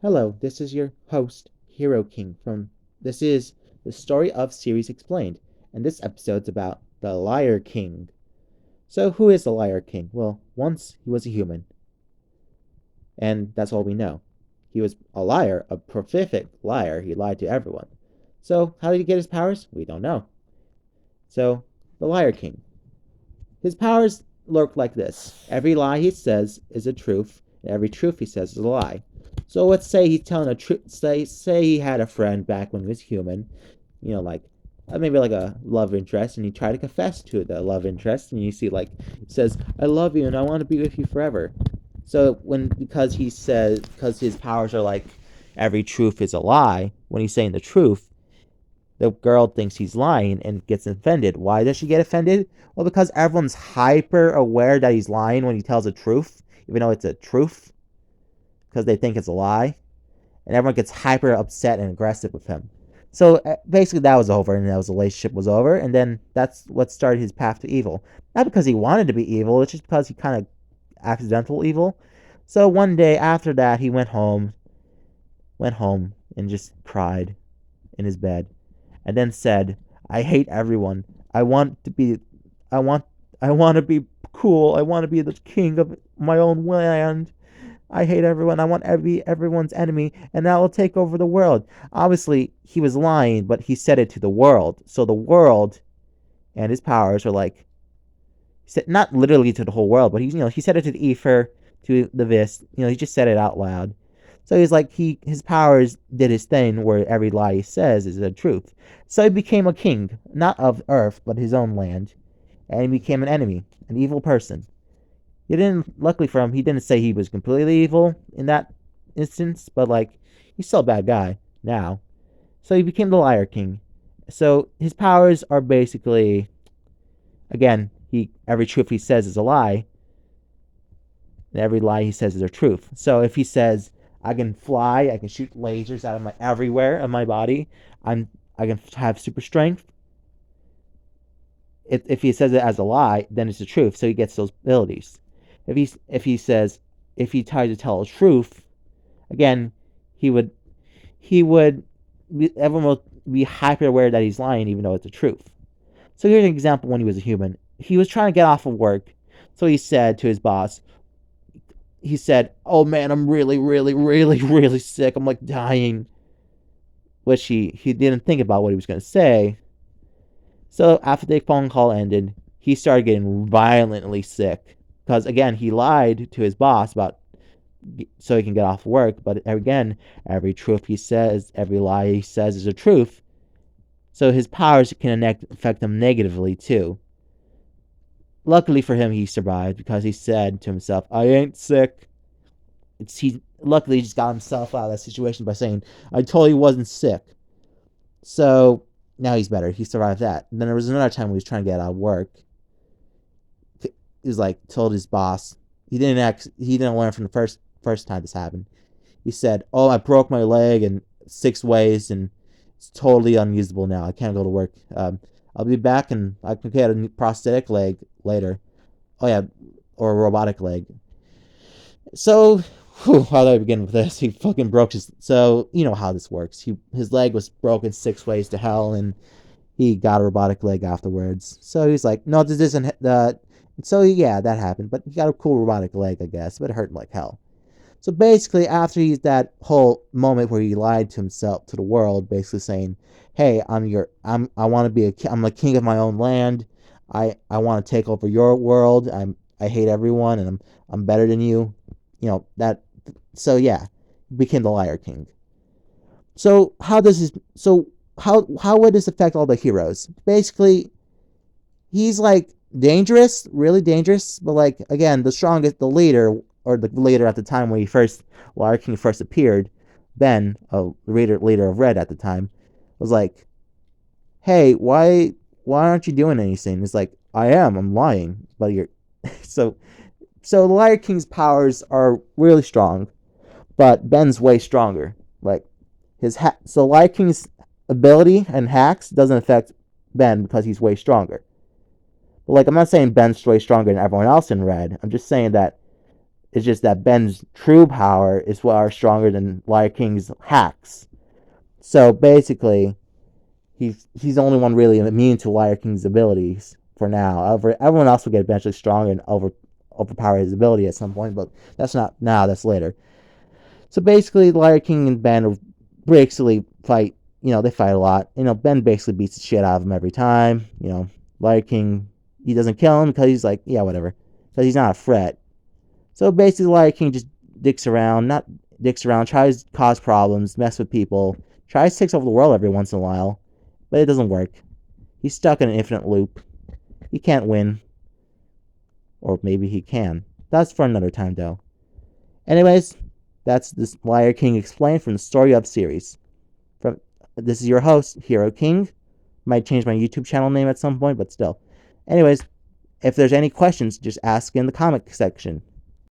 Hello, this is your host, Hero King from this is the Story of Series Explained, and this episode's about the Liar King. So who is the Liar King? Well, once he was a human, and that's all we know. He was a liar, a prolific liar. He lied to everyone. So how did he get his powers? We don't know. So, the Liar King. His powers look like this. Every lie he says is a truth, and every truth he says is a lie. So let's say he's telling a truth. Say he had a friend back when he was human, like maybe like a love interest, and he tried to confess to the love interest, and you see like it says, "I love you and I want to be with you forever." So because his powers are like every truth is a lie. When he's saying the truth, the girl thinks he's lying and gets offended. Why does she get offended? Well, because everyone's hyper aware that he's lying when he tells the truth, even though it's a truth, because they think it's a lie. And everyone gets hyper upset and aggressive with him. So basically, that was over, and that relationship was over. And then that's what started his path to evil. Not because he wanted to be evil, it's just because he kind of accidental evil. So one day after that, he went home and just cried in his bed and then said, "I hate everyone. I want to be I want I want to be cool. I want to be the king of my own land. I hate everyone. I want everyone's enemy, and I will take over the world." Obviously, he was lying, but he said it to the world. So the world and his powers are like, he said not literally to the whole world, but he said it to the ether, to the vis. He just said it out loud. So he's like his powers did his thing where every lie he says is the truth. So he became a king, not of Earth, but his own land, and he became an enemy, an evil person. Luckily for him, he didn't say he was completely evil in that instance, but like he's still a bad guy now. So he became the Liar King. So his powers are basically, again, every truth he says is a lie, and every lie he says is a truth. So if he says, "I can fly, I can shoot lasers out of my everywhere of my body, I can have super strength," if he says it as a lie, then it's the truth. So he gets those abilities. If he tries to tell the truth, again, he would everyone will be hyper aware that he's lying, even though it's the truth. So here's an example when he was a human. He was trying to get off of work, so he said to his boss, he said, "Oh man, I'm really, really, really, really sick. I'm like dying." Which he didn't think about what he was going to say. So after the phone call ended, he started getting violently sick. Because again, he lied to his boss about so he can get off work. But again, every truth he says, every lie he says is a truth. So his powers can affect him negatively too. Luckily for him, he survived because he said to himself, "I ain't sick." Luckily he just got himself out of that situation by saying, "I totally wasn't sick." So now he's better. He survived that. And then there was another time when he was trying to get out of work. He was like told his boss, he didn't learn from the first time this happened. He said, "Oh, I broke my leg in 6 ways and it's totally unusable now. I can't go to work. I'll be back and I can get a new prosthetic leg later." Oh yeah, or a robotic leg. So how do I begin with this? He fucking broke his. So you know how this works. His leg was broken 6 ways to hell, and he got a robotic leg afterwards. So he's like, "No, this isn't." So yeah, that happened, but he got a cool robotic leg, I guess, but it hurt like hell. So basically, after that whole moment where he lied to himself, to the world, basically saying, "Hey, I want to be I'm the king of my own land. I want to take over your world. I hate everyone, and I'm better than you." That. So yeah, he became the Liar King. So how would this affect all the heroes? Basically, he's like dangerous, really dangerous, but like again, the strongest, the leader, or the leader at the time when Liar King first appeared, Ben, a leader of Red at the time, was like, "Hey, why aren't you doing anything?" It's like, I'm lying, but you're so the Liar King's powers are really strong, but Ben's way stronger. Like so Liar King's ability and hacks doesn't affect Ben because he's way stronger. But like I'm not saying Ben's way stronger than everyone else in Red. I'm just saying that It's just that Ben's true power is far stronger than Liar King's hacks. So basically, he's the only one really immune to Liar King's abilities for now. Everyone else will get eventually stronger and overpower his ability at some point, but that's not now. That's later. So basically, Liar King and Ben basically fight. They fight a lot. Ben basically beats the shit out of him every time. Liar King, he doesn't kill him because he's like, yeah, whatever, because he's not a threat. So basically, Liar King just not dicks around, tries to cause problems, mess with people, tries to take over the world every once in a while, but it doesn't work. He's stuck in an infinite loop. He can't win. Or maybe he can. That's for another time, though. Anyways, that's this Liar King explained from the Story Of series. This is your host, Hero King. Might change my YouTube channel name at some point, but still. Anyways, if there's any questions, just ask in the comment section.